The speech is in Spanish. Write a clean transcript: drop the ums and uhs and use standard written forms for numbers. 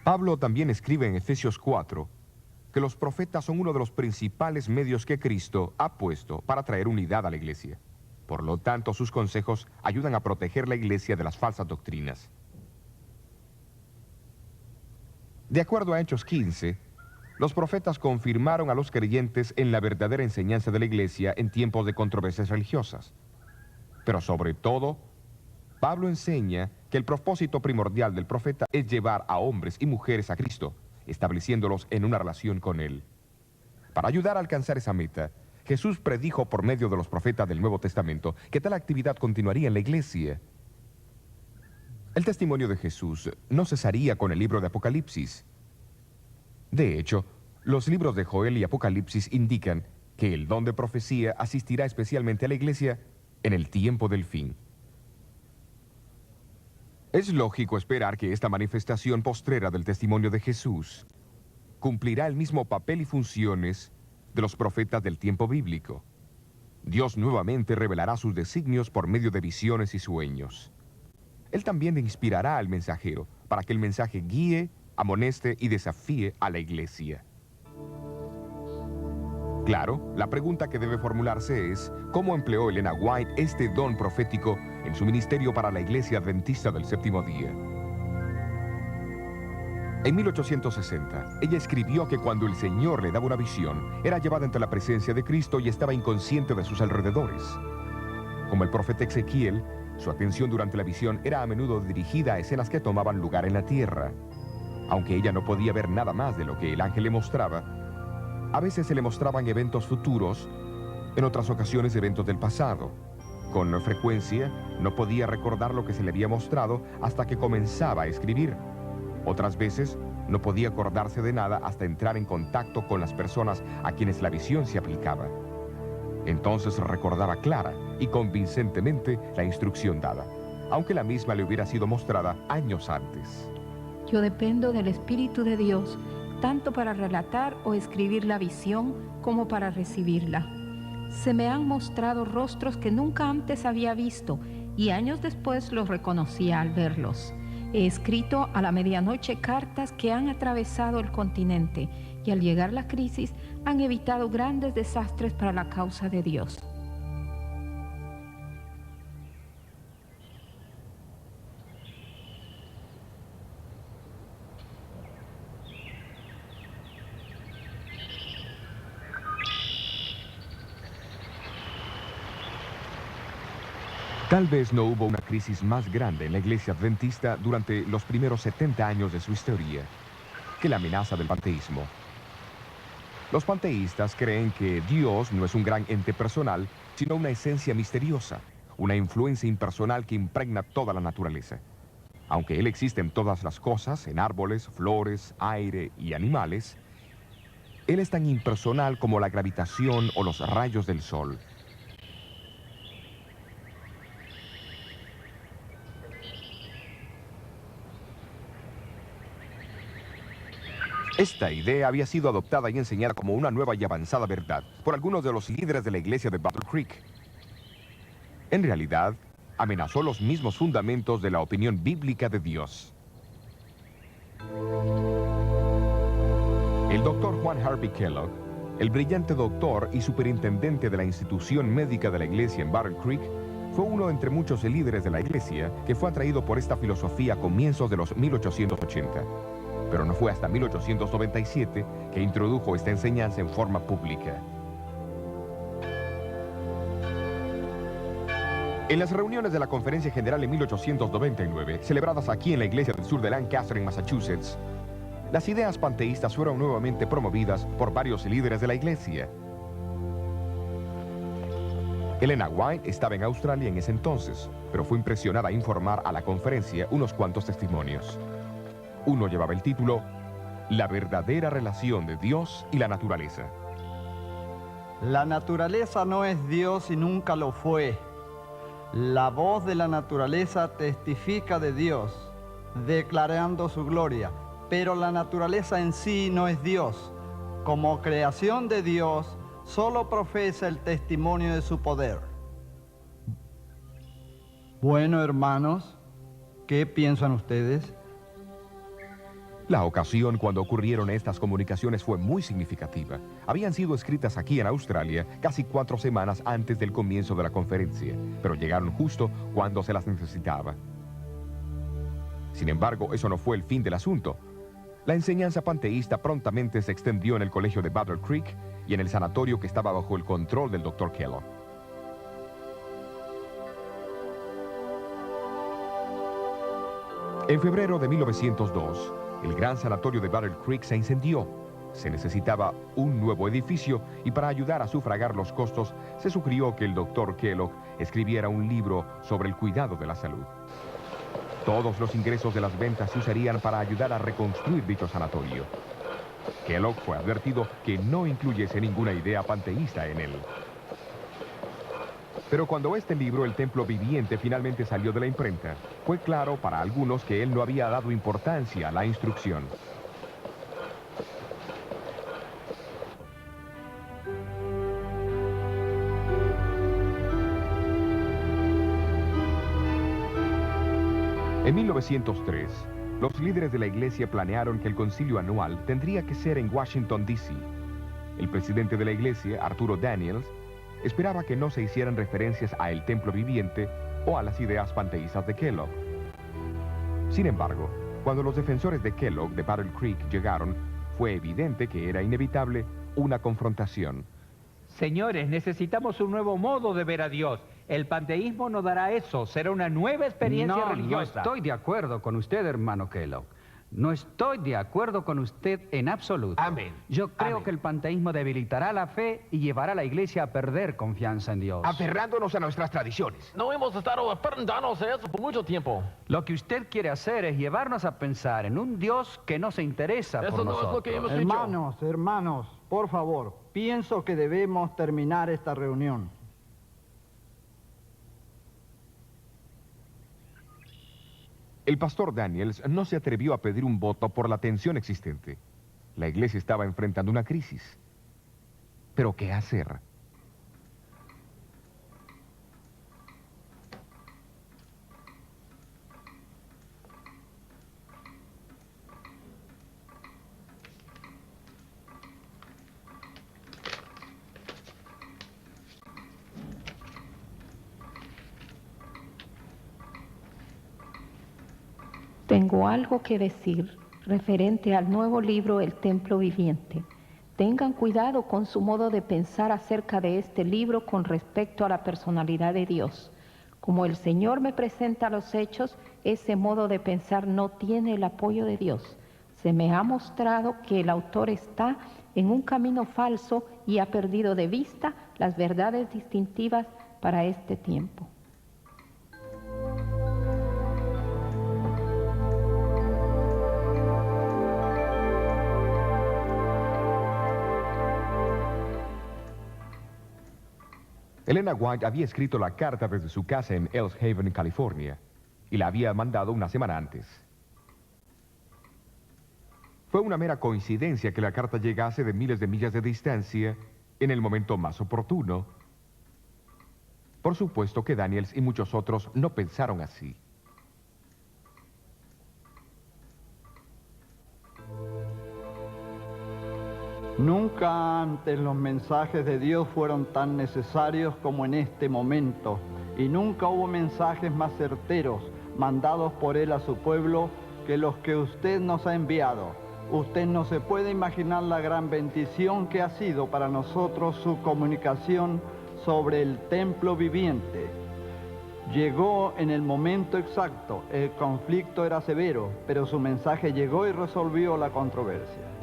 Pablo también escribe en Efesios 4 que los profetas son uno de los principales medios que Cristo ha puesto para traer unidad a la iglesia. Por lo tanto, sus consejos ayudan a proteger la iglesia de las falsas doctrinas. De acuerdo a Hechos 15, los profetas confirmaron a los creyentes en la verdadera enseñanza de la iglesia en tiempos de controversias religiosas. Pero sobre todo, Pablo enseña que el propósito primordial del profeta es llevar a hombres y mujeres a Cristo, estableciéndolos en una relación con Él. Para ayudar a alcanzar esa meta, Jesús predijo por medio de los profetas del Nuevo Testamento que tal actividad continuaría en la iglesia. El testimonio de Jesús no cesaría con el libro de Apocalipsis. De hecho, los libros de Joel y Apocalipsis indican que el don de profecía asistirá especialmente a la iglesia en el tiempo del fin. Es lógico esperar que esta manifestación postrera del testimonio de Jesús cumplirá el mismo papel y funciones de los profetas del tiempo bíblico. Dios nuevamente revelará sus designios por medio de visiones y sueños. Él también inspirará al mensajero para que el mensaje guíe, amoneste y desafíe a la iglesia. Claro, la pregunta que debe formularse es, ¿cómo empleó Elena White este don profético en su ministerio para la Iglesia Adventista del Séptimo Día? En 1860, ella escribió que cuando el Señor le daba una visión, era llevada ante la presencia de Cristo y estaba inconsciente de sus alrededores. Como el profeta Ezequiel, su atención durante la visión era a menudo dirigida a escenas que tomaban lugar en la tierra. Aunque ella no podía ver nada más de lo que el ángel le mostraba, a veces se le mostraban eventos futuros, en otras ocasiones eventos del pasado. Con frecuencia, no podía recordar lo que se le había mostrado hasta que comenzaba a escribir. Otras veces, no podía acordarse de nada hasta entrar en contacto con las personas a quienes la visión se aplicaba. Entonces recordaba clara y convincentemente la instrucción dada, aunque la misma le hubiera sido mostrada años antes. Yo dependo del Espíritu de Dios, tanto para relatar o escribir la visión como para recibirla. Se me han mostrado rostros que nunca antes había visto y años después los reconocía al verlos. He escrito a la medianoche cartas que han atravesado el continente y al llegar la crisis han evitado grandes desastres para la causa de Dios. Tal vez no hubo una crisis más grande en la iglesia adventista durante los primeros 70 años de su historia que la amenaza del panteísmo. Los panteístas creen que Dios no es un gran ente personal, sino una esencia misteriosa, una influencia impersonal que impregna toda la naturaleza. Aunque Él existe en todas las cosas, en árboles, flores, aire y animales, Él es tan impersonal como la gravitación o los rayos del sol. Esta idea había sido adoptada y enseñada como una nueva y avanzada verdad por algunos de los líderes de la iglesia de Battle Creek. En realidad, amenazó los mismos fundamentos de la opinión bíblica de Dios. El doctor Juan Harvey Kellogg, el brillante doctor y superintendente de la institución médica de la iglesia en Battle Creek, fue uno entre muchos líderes de la iglesia que fue atraído por esta filosofía a comienzos de los 1880. Pero no fue hasta 1897 que introdujo esta enseñanza en forma pública. En las reuniones de la Conferencia General en 1899, celebradas aquí en la iglesia del sur de Lancaster, en Massachusetts, las ideas panteístas fueron nuevamente promovidas por varios líderes de la iglesia. Elena White estaba en Australia en ese entonces, pero fue impresionada a informar a la conferencia unos cuantos testimonios. Uno llevaba el título, La verdadera relación de Dios y la naturaleza. La naturaleza no es Dios y nunca lo fue. La voz de la naturaleza testifica de Dios, declarando su gloria, pero la naturaleza en sí no es Dios. Como creación de Dios, solo profesa el testimonio de su poder. Bueno, hermanos, ¿qué piensan ustedes? La ocasión cuando ocurrieron estas comunicaciones fue muy significativa. Habían sido escritas aquí en Australia casi 4 semanas antes del comienzo de la conferencia, pero llegaron justo cuando se las necesitaba. Sin embargo, eso no fue el fin del asunto. La enseñanza panteísta prontamente se extendió en el colegio de Battle Creek y en el sanatorio que estaba bajo el control del Dr. Kellogg. En febrero de 1902, el gran sanatorio de Battle Creek se incendió. Se necesitaba un nuevo edificio y para ayudar a sufragar los costos, se sugirió que el Dr. Kellogg escribiera un libro sobre el cuidado de la salud. Todos los ingresos de las ventas se usarían para ayudar a reconstruir dicho sanatorio. Kellogg fue advertido que no incluyese ninguna idea panteísta en él. Pero cuando este libro, El Templo Viviente, finalmente salió de la imprenta, fue claro para algunos que él no había dado importancia a la instrucción. En 1903, los líderes de la iglesia planearon que el concilio anual tendría que ser en Washington, D.C. El presidente de la iglesia, Arturo Daniels, esperaba que no se hicieran referencias a El Templo Viviente o a las ideas panteístas de Kellogg. Sin embargo, cuando los defensores de Kellogg de Battle Creek llegaron, fue evidente que era inevitable una confrontación. Señores, necesitamos un nuevo modo de ver a Dios. El panteísmo no dará eso, será una nueva experiencia religiosa. No estoy de acuerdo con usted, hermano Kellogg. No estoy de acuerdo con usted en absoluto. Amén. Yo creo Amén. que el panteísmo debilitará la fe y llevará a la iglesia a perder confianza en Dios. Aferrándonos a nuestras tradiciones. No hemos estado aferrándonos a eso por mucho tiempo. Lo que usted quiere hacer es llevarnos a pensar en un Dios que no se interesa Eso por no es nosotros. lo que hemos dicho. Hermanos, por favor, pienso que debemos terminar esta reunión. El pastor Daniels no se atrevió a pedir un voto por la tensión existente. La iglesia estaba enfrentando una crisis. ¿Pero qué hacer? Tengo algo que decir referente al nuevo libro El Templo Viviente. Tengan cuidado con su modo de pensar acerca de este libro con respecto a la personalidad de Dios. Como el Señor me presenta los hechos, ese modo de pensar no tiene el apoyo de Dios. Se me ha mostrado que el autor está en un camino falso y ha perdido de vista las verdades distintivas para este tiempo. Elena White había escrito la carta desde su casa en Ells Haven, California, y la había mandado una semana antes. Fue una mera coincidencia que la carta llegase de miles de millas de distancia en el momento más oportuno. Por supuesto que Daniels y muchos otros no pensaron así. Nunca antes los mensajes de Dios fueron tan necesarios como en este momento, y nunca hubo mensajes más certeros mandados por Él a su pueblo que los que usted nos ha enviado. Usted no se puede imaginar la gran bendición que ha sido para nosotros su comunicación sobre el templo viviente. Llegó en el momento exacto, el conflicto era severo, pero su mensaje llegó y resolvió la controversia.